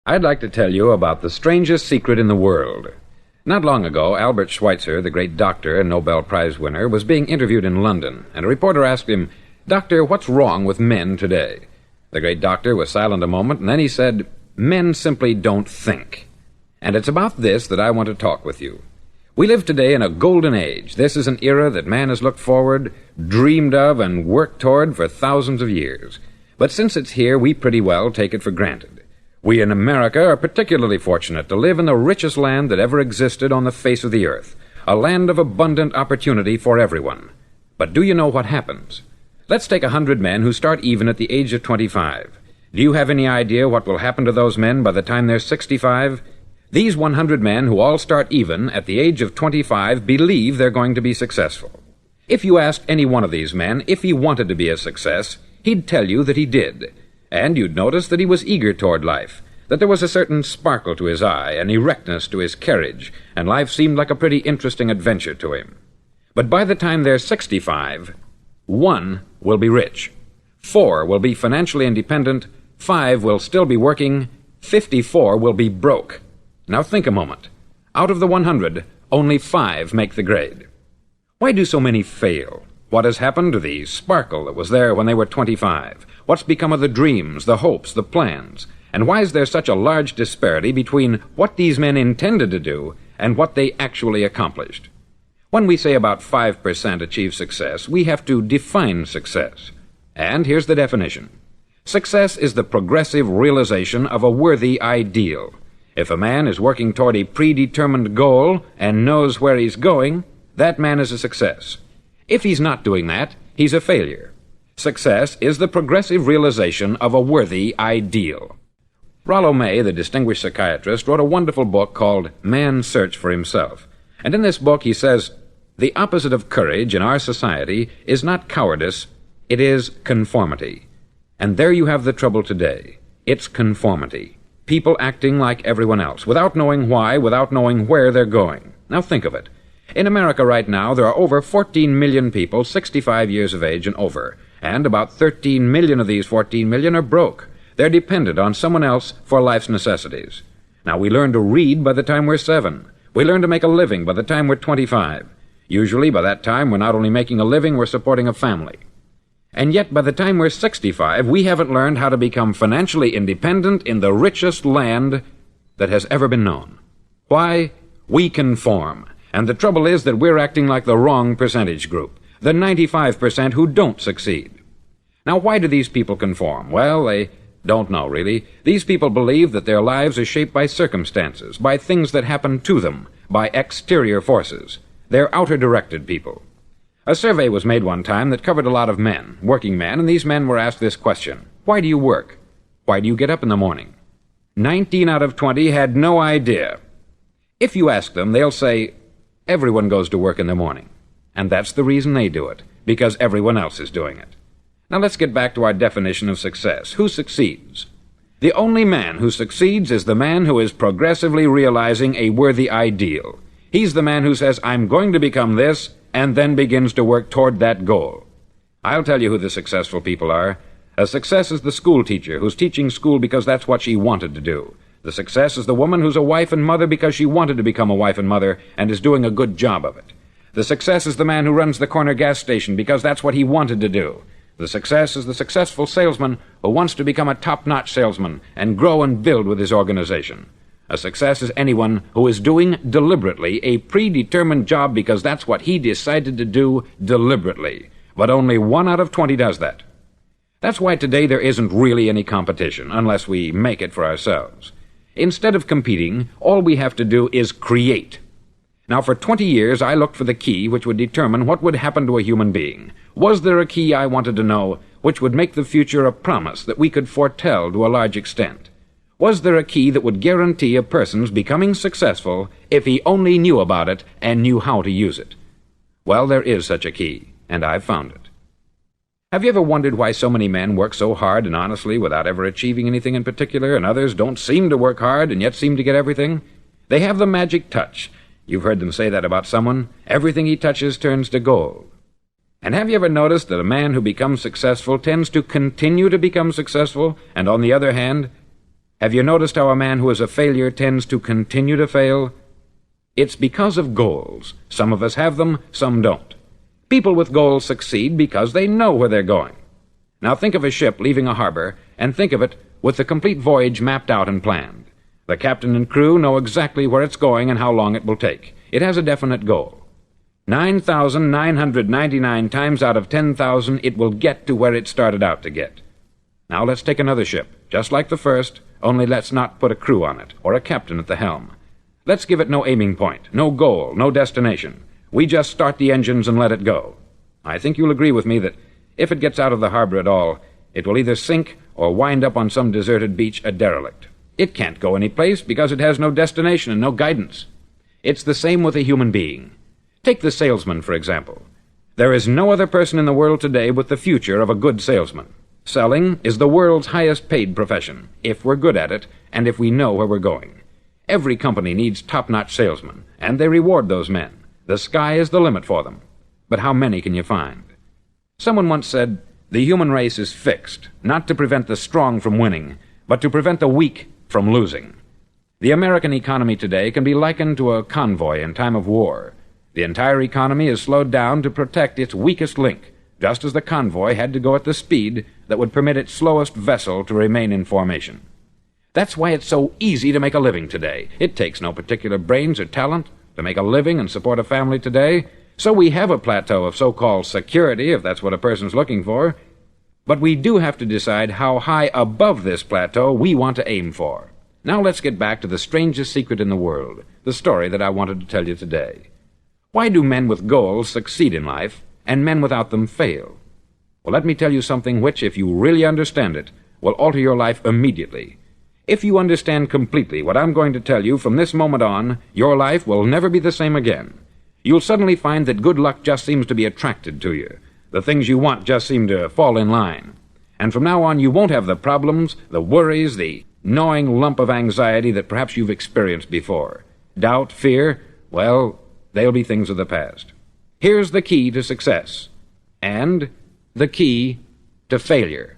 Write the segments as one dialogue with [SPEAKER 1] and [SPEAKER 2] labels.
[SPEAKER 1] I'd like to tell you about the strangest secret in the world. Not long ago, Albert Schweitzer, the great doctor and Nobel Prize winner, was being interviewed in London, and a reporter asked him, "Doctor, what's wrong with men today?" The great doctor was silent a moment, and then he said, "Men simply don't think." And it's about this that I want to talk with you. We live today in a golden age. This is an era that man has looked forward, dreamed of, and worked toward for thousands of years. But since it's here, we pretty well take it for granted. We in America are particularly fortunate to live in the richest land that ever existed on the face of the earth, a land of abundant opportunity for everyone. But do you know what happens? Let's take 100 men who start even at the age of 25. Do you have any idea what will happen to those men by the time they're 65? These 100 men who all start even at the age of 25 believe they're going to be successful. If you asked any one of these men if he wanted to be a success, he'd tell you that he did. And you'd notice that he was eager toward life, that there was a certain sparkle to his eye, an erectness to his carriage, and life seemed like a pretty interesting adventure to him. But by the time they're 65, 1 will be rich, 4 will be financially independent, 5 will still be working, 54 will be broke. Now think a moment. Out of the 100, only 5 make the grade. Why do so many fail? What has happened to the sparkle that was there when they were 25? What's become of the dreams, the hopes, the plans? And why is there such a large disparity between what these men intended to do and what they actually accomplished? When we say about 5% achieve success, we have to define success. And here's the definition. Success is the progressive realization of a worthy ideal. If a man is working toward a predetermined goal and knows where he's going, that man is a success. If he's not doing that, he's a failure. Success is the progressive realization of a worthy ideal. Rollo May, the distinguished psychiatrist, wrote a wonderful book called Man's Search for Himself. And in this book he says, "The opposite of courage in our society is not cowardice, it is conformity." And there you have the trouble today. It's conformity. People acting like everyone else, without knowing why, without knowing where they're going. Now think of it. In America right now, there are over 14 million people 65 years of age and over, and about 13 million of these 14 million are broke. They're dependent on someone else for life's necessities. Now, we learn to read by the time we're 7. We learn to make a living by the time we're 25. Usually, by that time, we're not only making a living, we're supporting a family. And yet, by the time we're 65, we haven't learned how to become financially independent in the richest land that has ever been known. Why? We conform. And the trouble is that we're acting like the wrong percentage group, the 95% who don't succeed. Now, why do these people conform? Well, they don't know, really. These people believe that their lives are shaped by circumstances, by things that happen to them, by exterior forces. They're outer-directed people. A survey was made one time that covered a lot of men, working men, and these men were asked this question: why do you work? Why do you get up in the morning? 19 out of 20 had no idea. If you ask them, they'll say, everyone goes to work in the morning. And that's the reason they do it, because everyone else is doing it. Now let's get back to our definition of success. Who succeeds? The only man who succeeds is the man who is progressively realizing a worthy ideal. He's the man who says, I'm going to become this, and then begins to work toward that goal. I'll tell you who the successful people are. A success is the school teacher who's teaching school because that's what she wanted to do. The success is the woman who's a wife and mother because she wanted to become a wife and mother and is doing a good job of it. The success is the man who runs the corner gas station because that's what he wanted to do. The success is the successful salesman who wants to become a top-notch salesman and grow and build with his organization. A success is anyone who is doing deliberately a predetermined job because that's what he decided to do deliberately. But only 1 out of 20 does that. That's why today there isn't really any competition, unless we make it for ourselves. Instead of competing, all we have to do is create. Now, for 20 years, I looked for the key which would determine what would happen to a human being. Was there a key, I wanted to know, which would make the future a promise that we could foretell to a large extent? Was there a key that would guarantee a person's becoming successful if he only knew about it and knew how to use it? Well, there is such a key, and I've found it. Have you ever wondered why so many men work so hard and honestly without ever achieving anything in particular, and others don't seem to work hard and yet seem to get everything? They have the magic touch. You've heard them say that about someone. Everything he touches turns to gold. And have you ever noticed that a man who becomes successful tends to continue to become successful, and on the other hand, Have you noticed how a man who is a failure tends to continue to fail? It's because of goals. Some of us have them, some don't. People with goals succeed because they know where they're going. Now think of a ship leaving a harbor, and think of it with the complete voyage mapped out and planned. The captain and crew know exactly where it's going and how long it will take. It has a definite goal. 9,999 times out of 10,000 it will get to where it started out to get. Now let's take another ship, just like the first, only let's not put a crew on it, or a captain at the helm. Let's give it no aiming point, no goal, no destination. We just start the engines and let it go. I think you'll agree with me that if it gets out of the harbor at all, it will either sink or wind up on some deserted beach a derelict. It can't go any place because it has no destination and no guidance. It's the same with a human being. Take the salesman, for example. There is no other person in the world today with the future of a good salesman. Selling is the world's highest paid profession, if we're good at it, and if we know where we're going. Every company needs top-notch salesmen, and they reward those men. The sky is the limit for them. But how many can you find? Someone once said, the human race is fixed, not to prevent the strong from winning, but to prevent the weak from losing. The American economy today can be likened to a convoy in time of war. The entire economy is slowed down to protect its weakest link, just as the convoy had to go at the speed that would permit its slowest vessel to remain in formation. That's why it's so easy to make a living today. It takes no particular brains or talent to make a living and support a family today, so we have a plateau of so-called security, if that's what a person's looking for. But we do have to decide how high above this plateau we want to aim for. Now let's get back to the strangest secret in the world, the story that I wanted to tell you today. Why do men with goals succeed in life, and men without them fail? Well, let me tell you something which, if you really understand it, will alter your life immediately. If you understand completely what I'm going to tell you from this moment on, your life will never be the same again. You'll suddenly find that good luck just seems to be attracted to you. The things you want just seem to fall in line. And from now on, you won't have the problems, the worries, the gnawing lump of anxiety that perhaps you've experienced before. Doubt, fear, well, they'll be things of the past. Here's the key to success, and the key to failure.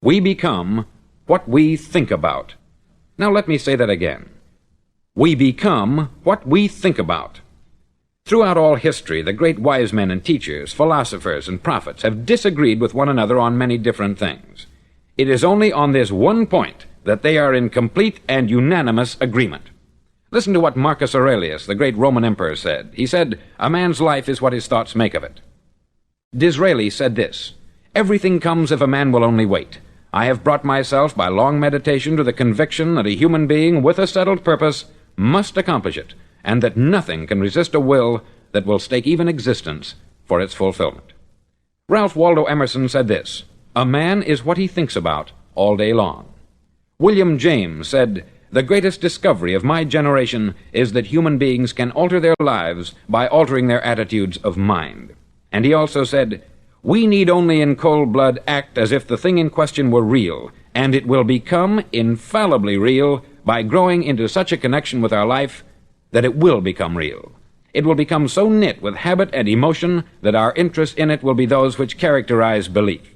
[SPEAKER 1] We become what we think about. Now let me say that again. We become what we think about. Throughout all history, the great wise men and teachers, philosophers and prophets have disagreed with one another on many different things. It is only on this one point that they are in complete and unanimous agreement. Listen to what Marcus Aurelius, the great Roman emperor, said. He said, "A man's life is what his thoughts make of it." Disraeli said this, "Everything comes if a man will only wait. I have brought myself by long meditation to the conviction that a human being with a settled purpose must accomplish it, and that nothing can resist a will that will stake even existence for its fulfillment." Ralph Waldo Emerson said this, "A man is what he thinks about all day long." William James said, "The greatest discovery of my generation is that human beings can alter their lives by altering their attitudes of mind." And he also said, "We need only in cold blood act as if the thing in question were real, and it will become infallibly real by growing into such a connection with our life that it will become real. It will become so knit with habit and emotion that our interest in it will be those which characterize belief."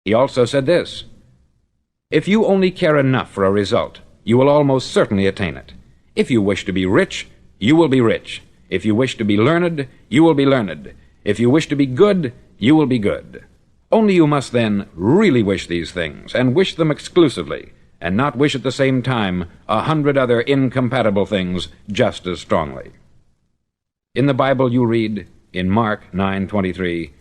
[SPEAKER 1] He also said this, "If you only care enough for a result, you will almost certainly attain it. If you wish to be rich, you will be rich. If you wish to be learned, you will be learned. If you wish to be good, you will be good. Only you must then really wish these things, and wish them exclusively, and not wish at the same time 100 other incompatible things just as strongly." In the Bible you read, in Mark 9:23,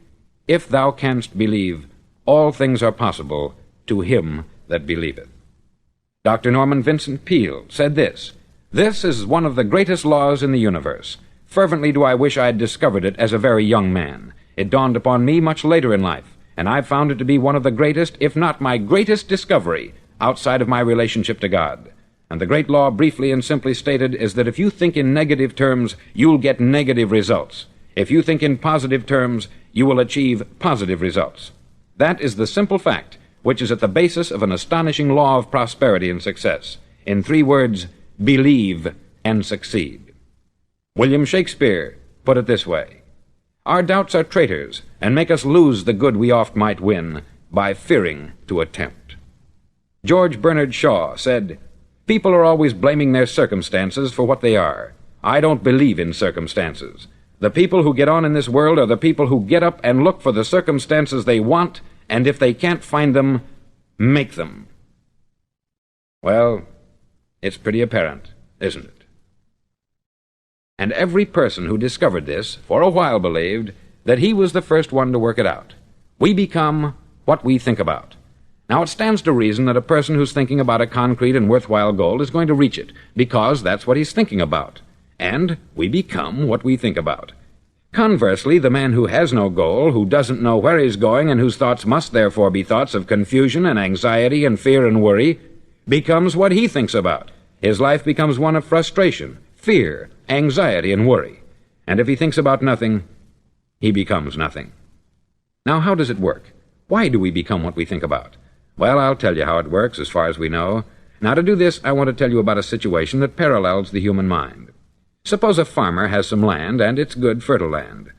[SPEAKER 1] "If thou canst believe, all things are possible to him that believeth." Dr. Norman Vincent Peale said this, "This is one of the greatest laws in the universe. Fervently do I wish I had discovered it as a very young man. It dawned upon me much later in life, and I've found it to be one of the greatest, if not my greatest discovery, outside of my relationship to God. And the great law, briefly and simply stated, is that if you think in negative terms, you'll get negative results. If you think in positive terms, you will achieve positive results. That is the simple fact which is at the basis of an astonishing law of prosperity and success. In 3 words, believe and succeed." William Shakespeare put it this way, "Our doubts are traitors, and make us lose the good we oft might win by fearing to attempt." George Bernard Shaw said, "People are always blaming their circumstances for what they are. I don't believe in circumstances. The people who get on in this world are the people who get up and look for the circumstances they want, and if they can't find them, make them." Well, it's pretty apparent, isn't it? And every person who discovered this for a while believed that he was the first one to work it out. We become what we think about. Now, it stands to reason that a person who's thinking about a concrete and worthwhile goal is going to reach it, because that's what he's thinking about. And we become what we think about. Conversely, the man who has no goal, who doesn't know where he's going, and whose thoughts must therefore be thoughts of confusion and anxiety and fear and worry, becomes what he thinks about. His life becomes one of frustration, fear, anxiety, and worry. And if he thinks about nothing, he becomes nothing. Now, how does it work? Why do we become what we think about? Well, I'll tell you how it works as far as we know. Now, to do this, I want to tell you about a situation that parallels the human mind. Suppose a farmer has some land, and it's good, fertile land.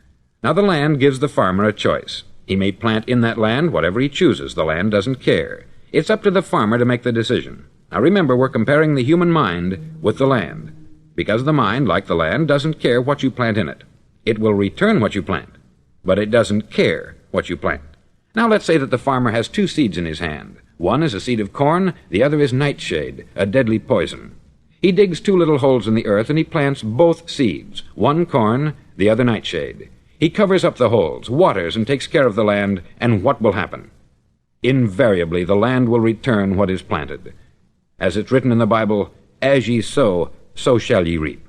[SPEAKER 1] Now, the land gives the farmer a choice. He may plant in that land whatever he chooses. The land doesn't care. It's up to the farmer to make the decision. Now, remember, we're comparing the human mind with the land, because the mind, like the land, doesn't care what you plant in it. It will return what you plant, but it doesn't care what you plant. Now, let's say that the farmer has two seeds in his hand. One is a seed of corn, the other is nightshade, a deadly poison. He digs two little holes in the earth, and he plants both seeds, one corn, the other nightshade. He covers up the holes, waters, and takes care of the land, and what will happen? Invariably, the land will return what is planted. As it's written in the Bible, "As ye sow, so shall ye reap."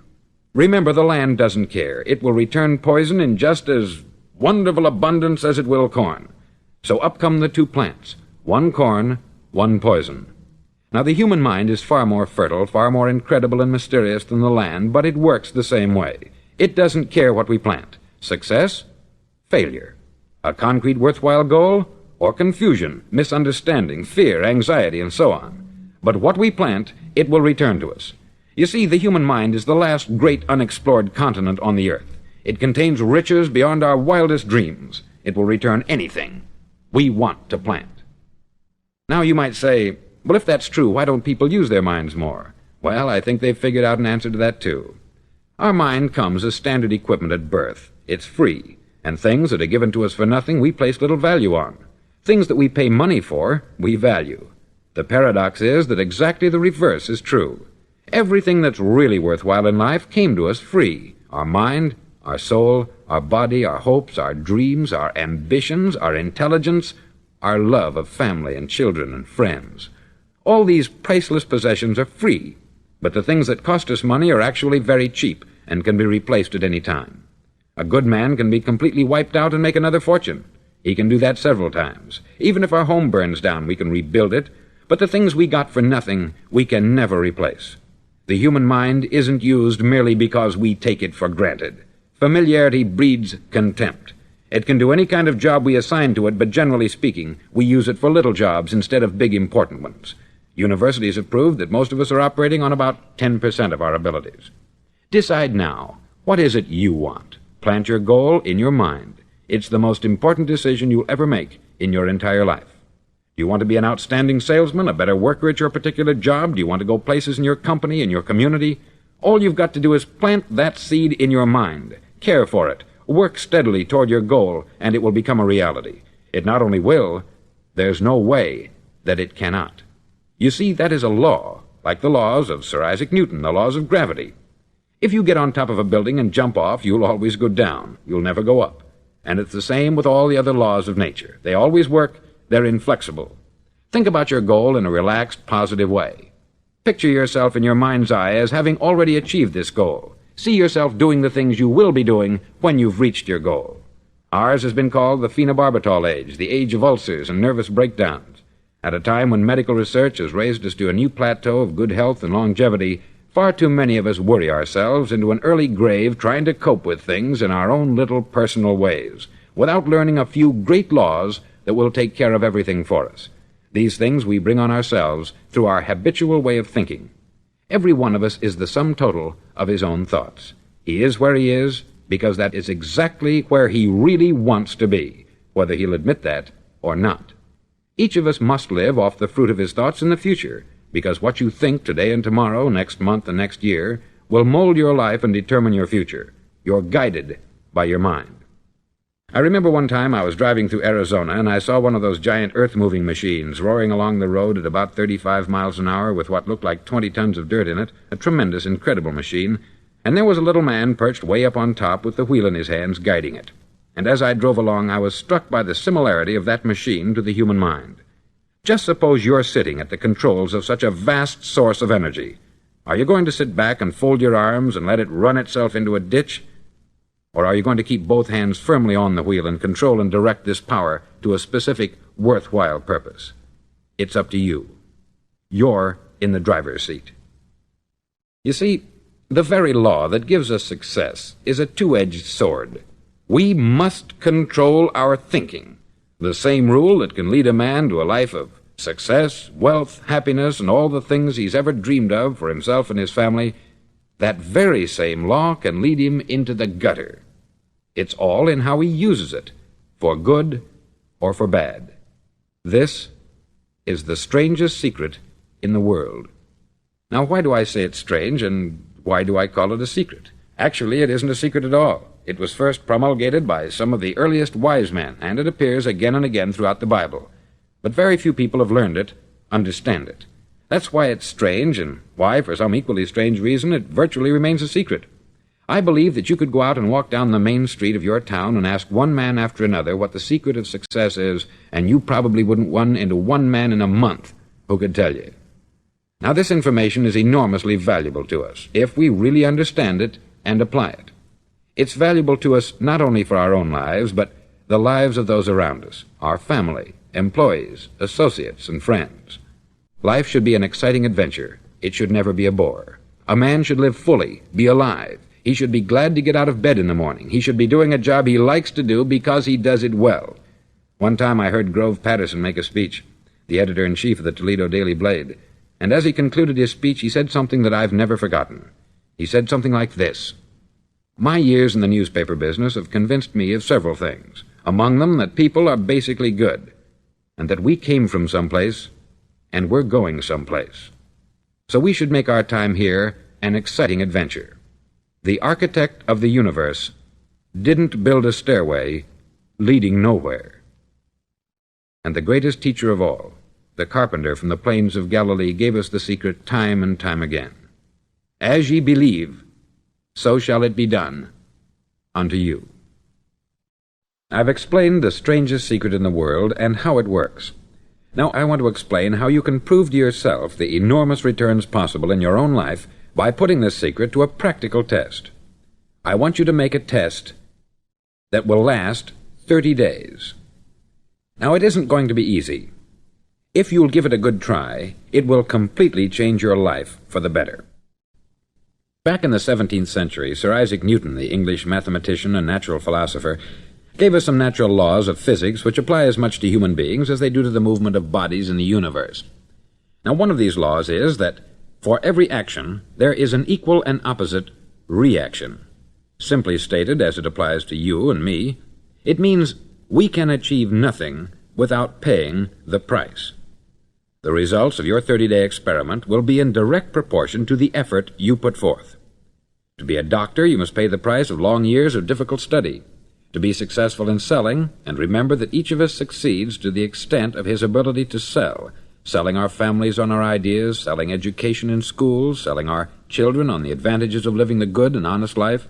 [SPEAKER 1] Remember, the land doesn't care. It will return poison in just as wonderful abundance as it will corn. So up come the two plants, one corn, one poison. Now, the human mind is far more fertile, far more incredible and mysterious than the land, but it works the same way. It doesn't care what we plant. Success, failure. A concrete worthwhile goal, or confusion, misunderstanding, fear, anxiety, and so on. But what we plant, it will return to us. You see, the human mind is the last great unexplored continent on the earth. It contains riches beyond our wildest dreams. It will return anything we want to plant. Now, you might say, well, if that's true, why don't people use their minds more? Well, I think they've figured out an answer to that, too. Our mind comes as standard equipment at birth. It's free, and things that are given to us for nothing we place little value on. Things that we pay money for, we value. The paradox is that exactly the reverse is true. Everything that's really worthwhile in life came to us free. Our mind, our soul, our body, our hopes, our dreams, our ambitions, our intelligence, our love of family and children and friends. All these priceless possessions are free, but the things that cost us money are actually very cheap and can be replaced at any time. A good man can be completely wiped out and make another fortune. He can do that several times. Even if our home burns down, we can rebuild it, but the things we got for nothing, we can never replace. The human mind isn't used merely because we take it for granted. Familiarity breeds contempt. It can do any kind of job we assign to it, but generally speaking, we use it for little jobs instead of big important ones. Universities have proved that most of us are operating on about 10% of our abilities. Decide now, what is it you want? Plant your goal in your mind. It's the most important decision you'll ever make in your entire life. Do you want to be an outstanding salesman, a better worker at your particular job? Do you want to go places in your company, in your community? All you've got to do is plant that seed in your mind. Care for it. Work steadily toward your goal, and it will become a reality. It not only will, there's no way that it cannot. You see, that is a law, like the laws of Sir Isaac Newton, the laws of gravity. If you get on top of a building and jump off, you'll always go down. You'll never go up. And it's the same with all the other laws of nature. They always work. They're inflexible. Think about your goal in a relaxed, positive way. Picture yourself in your mind's eye as having already achieved this goal. See yourself doing the things you will be doing when you've reached your goal. Ours has been called the phenobarbital age, the age of ulcers and nervous breakdowns. At a time when medical research has raised us to a new plateau of good health and longevity, far too many of us worry ourselves into an early grave trying to cope with things in our own little personal ways, without learning a few great laws that will take care of everything for us. These things we bring on ourselves through our habitual way of thinking. Every one of us is the sum total of his own thoughts. He is where he is because that is exactly where he really wants to be, whether he'll admit that or not. Each of us must live off the fruit of his thoughts in the future, because what you think today and tomorrow, next month and next year, will mold your life and determine your future. You're guided by your mind. I remember one time I was driving through Arizona, and I saw one of those giant earth-moving machines roaring along the road at about 35 miles an hour with what looked like 20 tons of dirt in it, a tremendous, incredible machine, and there was a little man perched way up on top with the wheel in his hands guiding it. And as I drove along, I was struck by the similarity of that machine to the human mind. Just suppose you're sitting at the controls of such a vast source of energy. Are you going to sit back and fold your arms and let it run itself into a ditch? Or are you going to keep both hands firmly on the wheel and control and direct this power to a specific, worthwhile purpose? It's up to you. You're in the driver's seat. You see, the very law that gives us success is a two-edged sword. We must control our thinking. The same rule that can lead a man to a life of success, wealth, happiness, and all the things he's ever dreamed of for himself and his family, that very same law can lead him into the gutter. It's all in how he uses it, for good or for bad. This is the strangest secret in the world. Now, why do I say it's strange, and why do I call it a secret? Actually, it isn't a secret at all. It was first promulgated by some of the earliest wise men, and it appears again and again throughout the Bible. But very few people have learned it, understand it. That's why it's strange, and why, for some equally strange reason, it virtually remains a secret. I believe that you could go out and walk down the main street of your town and ask one man after another what the secret of success is, and you probably wouldn't run into one man in a month who could tell you. Now, this information is enormously valuable to us, if we really understand it and apply it. It's valuable to us not only for our own lives, but the lives of those around us, our family, employees, associates, and friends. Life should be an exciting adventure. It should never be a bore. A man should live fully, be alive. He should be glad to get out of bed in the morning. He should be doing a job he likes to do because he does it well. One time I heard Grove Patterson make a speech, the editor-in-chief of the Toledo Daily Blade, and as he concluded his speech, he said something that I've never forgotten. He said something like this: "My years in the newspaper business have convinced me of several things, among them that people are basically good, and that we came from someplace, and we're going someplace. So we should make our time here an exciting adventure. The architect of the universe didn't build a stairway leading nowhere." And the greatest teacher of all, the carpenter from the plains of Galilee, gave us the secret time and time again. As ye believe, so shall it be done unto you. I've explained the strangest secret in the world and how it works. Now I want to explain how you can prove to yourself the enormous returns possible in your own life by putting this secret to a practical test. I want you to make a test that will last 30 days. Now, it isn't going to be easy. If you'll give it a good try, it will completely change your life for the better. Back in the 17th century, Sir Isaac Newton, the English mathematician and natural philosopher, gave us some natural laws of physics which apply as much to human beings as they do to the movement of bodies in the universe. Now, one of these laws is that for every action, there is an equal and opposite reaction. Simply stated, as it applies to you and me, it means we can achieve nothing without paying the price. The results of your 30-day experiment will be in direct proportion to the effort you put forth. To be a doctor, you must pay the price of long years of difficult study. To be successful in selling, and remember that each of us succeeds to the extent of his ability to sell, selling our families on our ideas, selling education in schools, selling our children on the advantages of living the good and honest life,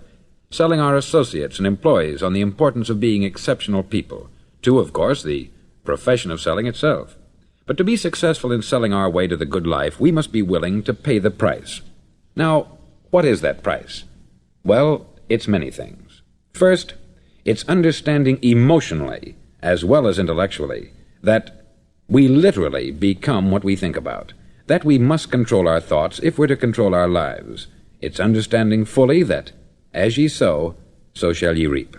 [SPEAKER 1] selling our associates and employees on the importance of being exceptional people, to, of course, the profession of selling itself. But to be successful in selling our way to the good life, we must be willing to pay the price. Now, what is that price? Well, it's many things. First, it's understanding emotionally, as well as intellectually, that we literally become what we think about, that we must control our thoughts if we're to control our lives. It's understanding fully that, as ye sow, so shall ye reap.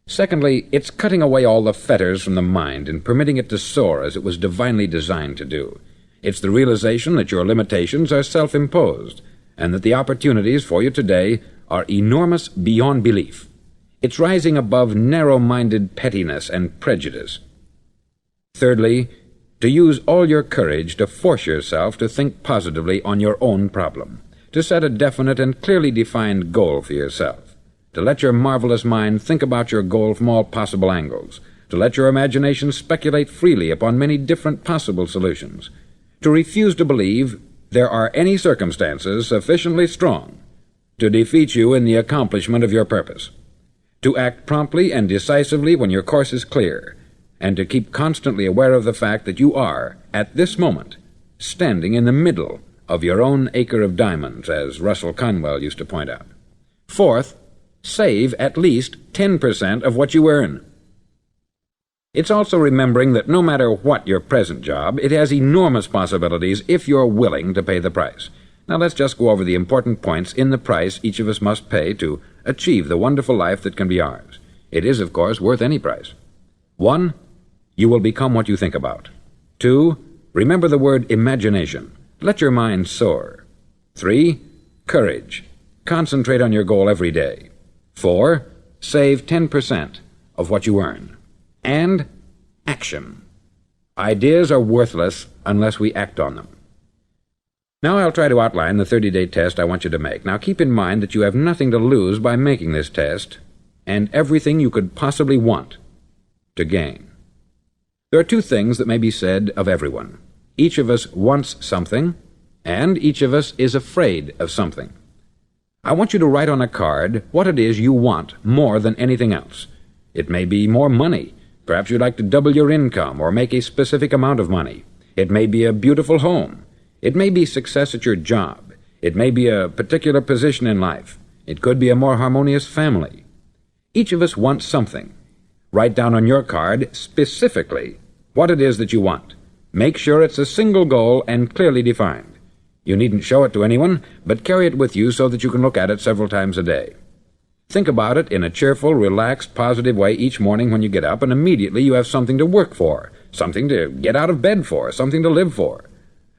[SPEAKER 1] Secondly, it's cutting away all the fetters from the mind and permitting it to soar as it was divinely designed to do. It's the realization that your limitations are self-imposed, and that the opportunities for you today are enormous beyond belief. It's rising above narrow-minded pettiness and prejudice. Thirdly, to use all your courage to force yourself to think positively on your own problem, to set a definite and clearly defined goal for yourself, to let your marvelous mind think about your goal from all possible angles, to let your imagination speculate freely upon many different possible solutions, to refuse to believe there are any circumstances sufficiently strong to defeat you in the accomplishment of your purpose, to act promptly and decisively when your course is clear, and to keep constantly aware of the fact that you are, at this moment, standing in the middle of your own acre of diamonds, as Russell Conwell used to point out. Fourth, save at least 10% of what you earn. It's also remembering that no matter what your present job, it has enormous possibilities if you're willing to pay the price. Now let's just go over the important points in the price each of us must pay to achieve the wonderful life that can be ours. It is, of course, worth any price. 1. You will become what you think about. 2. Remember the word imagination. Let your mind soar. 3. Courage. Concentrate on your goal every day. 4. Save 10% of what you earn. And action. Ideas are worthless unless we act on them. Now I'll try to outline the 30-day test I want you to make. Now keep in mind that you have nothing to lose by making this test, and everything you could possibly want to gain. There are two things that may be said of everyone. Each of us wants something, and each of us is afraid of something. I want you to write on a card what it is you want more than anything else. It may be more money. Perhaps you'd like to double your income or make a specific amount of money. It may be a beautiful home. It may be success at your job. It may be a particular position in life. It could be a more harmonious family. Each of us wants something. Write down on your card specifically what it is that you want. Make sure it's a single goal and clearly defined. You needn't show it to anyone, but carry it with you so that you can look at it several times a day. Think about it in a cheerful, relaxed, positive way each morning when you get up, and immediately you have something to work for, something to get out of bed for, something to live for.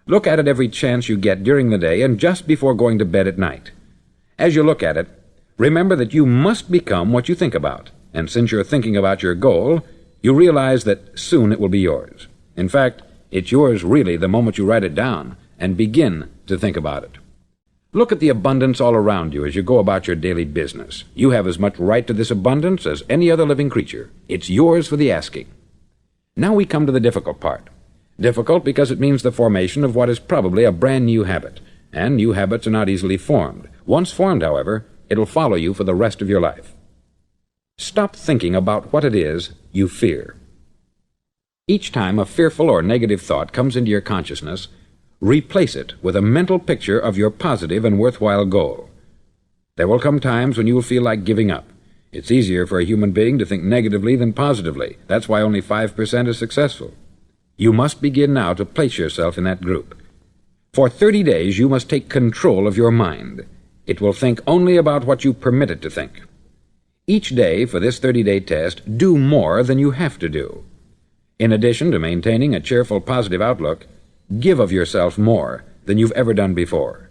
[SPEAKER 1] Look at it every chance you get during the day and just before going to bed at night. As you look at it, remember that you must become what you think about, and since you're thinking about your goal, you realize that soon it will be yours. In fact, it's yours really the moment you write it down and begin to think about it. Look at the abundance all around you as you go about your daily business. You have as much right to this abundance as any other living creature. It's yours for the asking. Now we come to the difficult part. Difficult because it means the formation of what is probably a brand new habit, and new habits are not easily formed. Once formed, however, it'll follow you for the rest of your life. Stop thinking about what it is you fear. Each time a fearful or negative thought comes into your consciousness, replace it with a mental picture of your positive and worthwhile goal. There will come times when you will feel like giving up. It's easier for a human being to think negatively than positively. That's why only 5% is successful. You must begin now to place yourself in that group. For 30 days you must take control of your mind. It will think only about what you permit it to think. Each day for this 30-day test, do more than you have to do. In addition to maintaining a cheerful, positive outlook, give of yourself more than you've ever done before.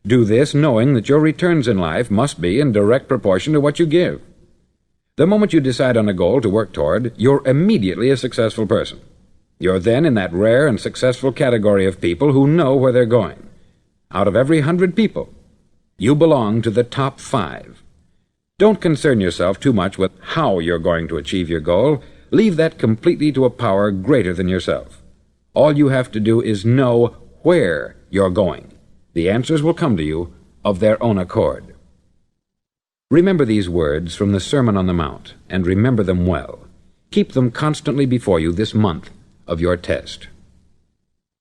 [SPEAKER 1] Do this knowing that your returns in life must be in direct proportion to what you give. The moment you decide on a goal to work toward, you're immediately a successful person. You're then in that rare and successful category of people who know where they're going. Out of every 100 people, you belong to the top 5. Don't concern yourself too much with how you're going to achieve your goal. Leave that completely to a power greater than yourself. All you have to do is know where you're going. The answers will come to you of their own accord. Remember these words from the Sermon on the Mount, and remember them well. Keep them constantly before you this month of your test.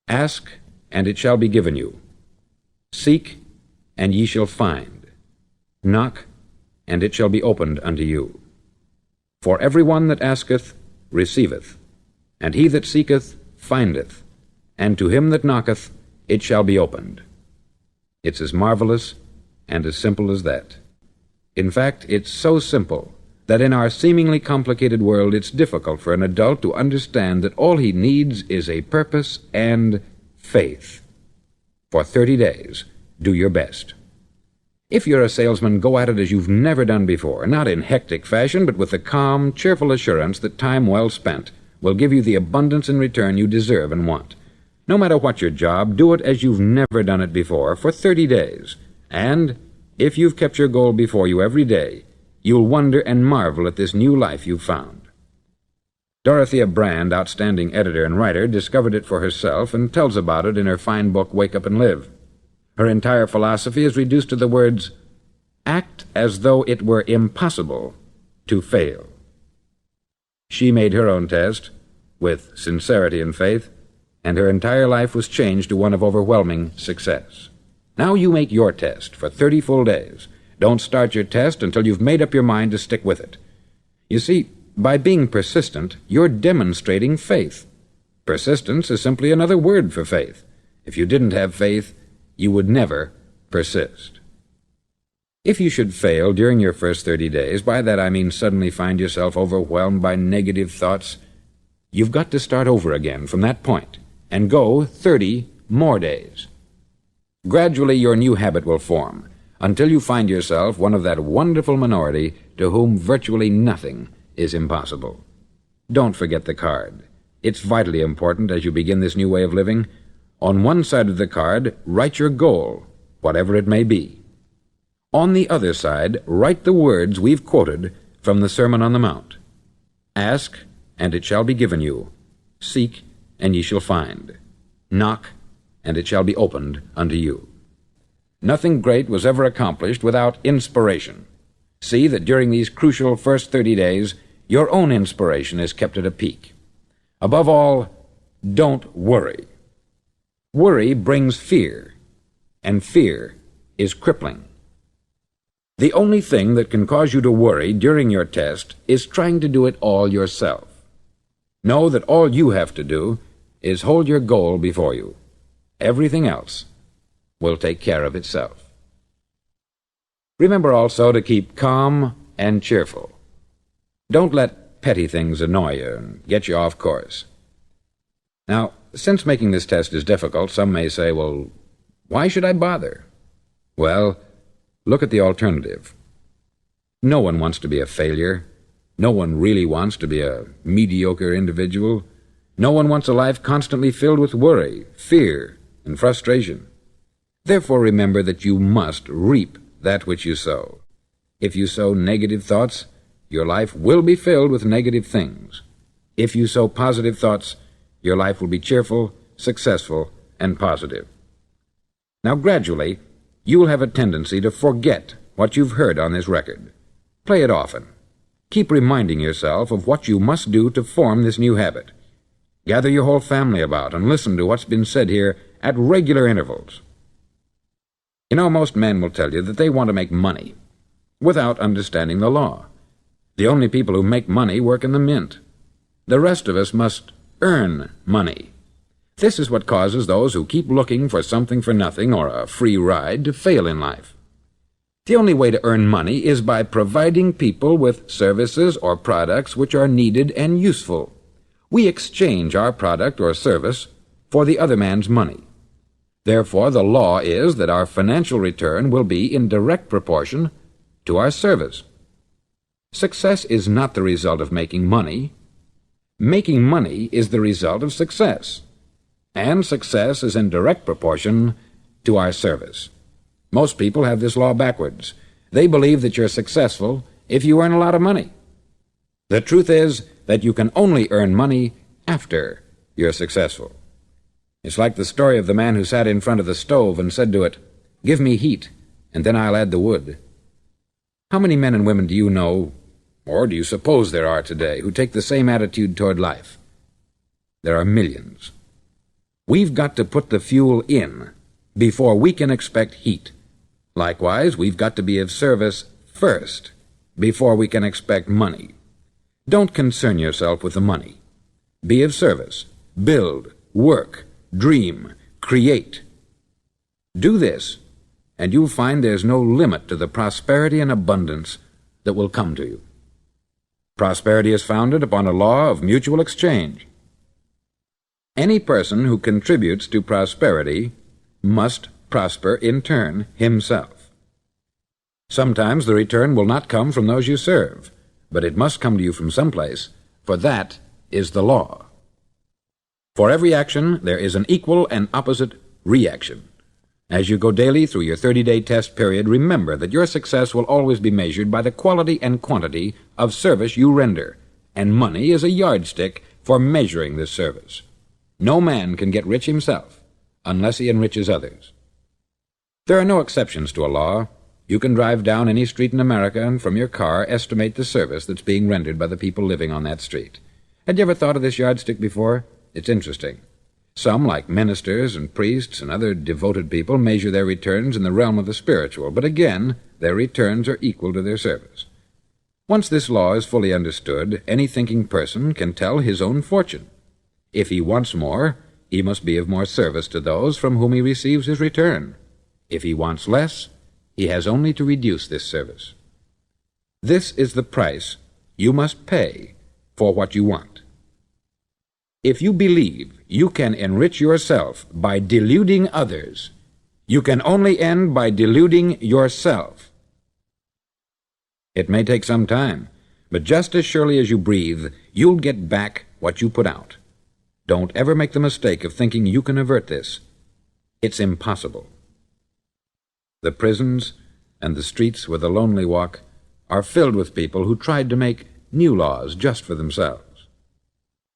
[SPEAKER 1] Ask, and it shall be given you. Seek, and ye shall find. Knock, and it shall be opened unto you. For every one that asketh receiveth, and he that seeketh findeth, and to him that knocketh it shall be opened. It's as marvelous and as simple as that. In fact, it's so simple that in our seemingly complicated world it's difficult for an adult to understand that all he needs is a purpose and faith. For 30 days, do your best. If you're a salesman, go at it as you've never done before, not in hectic fashion, but with the calm, cheerful assurance that time well spent will give you the abundance in return you deserve and want. No matter what your job, do it as you've never done it before for 30 days. And if you've kept your goal before you every day, you'll wonder and marvel at this new life you've found. Dorothea Brand, outstanding editor and writer, discovered it for herself and tells about it in her fine book, Wake Up and Live. Her entire philosophy is reduced to the words, act as though it were impossible to fail. She made her own test, with sincerity and faith, and her entire life was changed to one of overwhelming success. Now you make your test for 30 full days. Don't start your test until you've made up your mind to stick with it. You see, by being persistent, you're demonstrating faith. Persistence is simply another word for faith. If you didn't have faith, you would never persist. If you should fail during your first 30 days, by that I mean suddenly find yourself overwhelmed by negative thoughts, you've got to start over again from that point and go 30 more days. Gradually your new habit will form until you find yourself one of that wonderful minority to whom virtually nothing is impossible. Don't forget the card. It's vitally important as you begin this new way of living. On one side of the card, write your goal, whatever it may be. On the other side, write the words we've quoted from the Sermon on the Mount. Ask, and it shall be given you. Seek, and ye shall find. Knock, and it shall be opened unto you. Nothing great was ever accomplished without inspiration. See that during these crucial first 30 days, your own inspiration is kept at a peak. Above all, don't worry. Worry brings fear, and fear is crippling. The only thing that can cause you to worry during your test is trying to do it all yourself. Know that all you have to do is hold your goal before you. Everything else will take care of itself. Remember also to keep calm and cheerful. Don't let petty things annoy you and get you off course. Now, since making this test is difficult, some may say, well, why should I bother? Well, look at the alternative. No one wants to be a failure. No one really wants to be a mediocre individual. No one wants a life constantly filled with worry, fear, and frustration. Therefore, remember that you must reap that which you sow. If you sow negative thoughts, your life will be filled with negative things. If you sow positive thoughts, your life will be cheerful, successful, and positive. Now, gradually, you will have a tendency to forget what you've heard on this record. Play it often. Keep reminding yourself of what you must do to form this new habit. Gather your whole family about and listen to what's been said here at regular intervals. You know, most men will tell you that they want to make money without understanding the law. The only people who make money work in the mint. The rest of us must earn money. This is what causes those who keep looking for something for nothing or a free ride to fail in life. The only way to earn money is by providing people with services or products which are needed and useful. We exchange our product or service for the other man's money. Therefore, the law is that our financial return will be in direct proportion to our service. Success is not the result of making money. Making money is the result of success. And success is in direct proportion to our service. Most people have this law backwards. They believe that you're successful if you earn a lot of money. The truth is that you can only earn money after you're successful. It's like the story of the man who sat in front of the stove and said to it, "Give me heat, and then I'll add the wood." How many men and women do you know, or do you suppose there are today, who take the same attitude toward life? There are millions. We've got to put the fuel in before we can expect heat. Likewise, we've got to be of service first before we can expect money. Don't concern yourself with the money. Be of service. Build, work, dream, create. Do this, and you'll find there's no limit to the prosperity and abundance that will come to you. Prosperity is founded upon a law of mutual exchange. Any person who contributes to prosperity must prosper in turn himself. Sometimes the return will not come from those you serve, but it must come to you from someplace, for that is the law. For every action, there is an equal and opposite reaction. As you go daily through your 30-day test period, remember that your success will always be measured by the quality and quantity of service you render, and money is a yardstick for measuring this service. No man can get rich himself unless he enriches others. There are no exceptions to a law. You can drive down any street in America and from your car estimate the service that's being rendered by the people living on that street. Had you ever thought of this yardstick before? It's interesting. Some, like ministers and priests and other devoted people, measure their returns in the realm of the spiritual, but again, their returns are equal to their service. Once this law is fully understood, any thinking person can tell his own fortune. If he wants more, he must be of more service to those from whom he receives his return. If he wants less, he has only to reduce this service. This is the price you must pay for what you want. If you believe you can enrich yourself by deluding others, you can only end by deluding yourself. It may take some time, but just as surely as you breathe, you'll get back what you put out. Don't ever make the mistake of thinking you can avert this. It's impossible. The prisons and the streets where the lonely walk are filled with people who tried to make new laws just for themselves.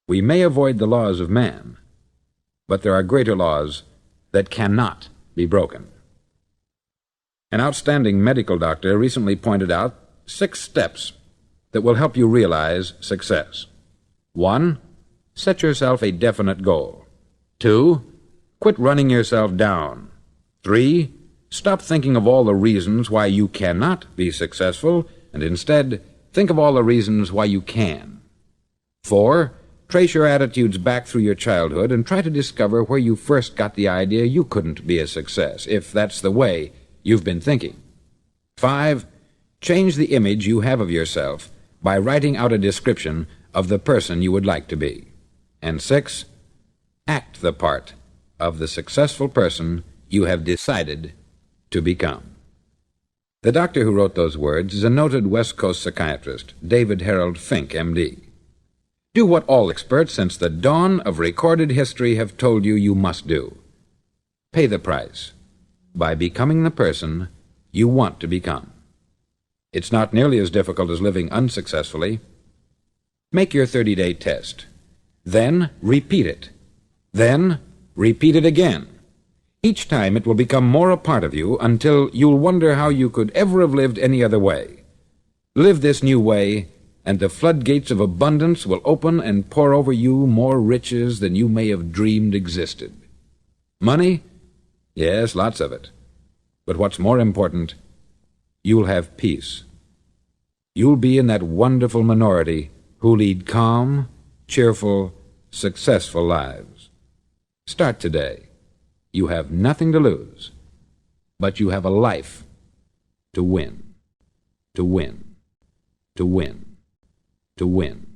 [SPEAKER 1] We may avoid the laws of man, but there are greater laws that cannot be broken. An outstanding medical doctor recently pointed out 6 steps that will help you realize success. 1. Set yourself a definite goal. 2. Quit running yourself down. 3. Stop thinking of all the reasons why you cannot be successful, and instead think of all the reasons why you can. 4. Trace your attitudes back through your childhood and try to discover where you first got the idea you couldn't be a success, if that's the way you've been thinking. 5. Change the image you have of yourself by writing out a description of the person you would like to be. And 6. Act the part of the successful person you have decided to become. The doctor who wrote those words is a noted West Coast psychiatrist, David Harold Fink, M.D. Do what all experts since the dawn of recorded history have told you you must do. Pay the price by becoming the person you want to become. It's not nearly as difficult as living unsuccessfully. Make your 30-day test. Then repeat it. Then repeat it again. Each time it will become more a part of you until you'll wonder how you could ever have lived any other way. Live this new way, and the floodgates of abundance will open and pour over you more riches than you may have dreamed existed. Money? Yes, lots of it. But what's more important, you'll have peace. You'll be in that wonderful minority who lead calm, cheerful, successful lives. Start today. You have nothing to lose, but you have a life to win, to win, to win, to win.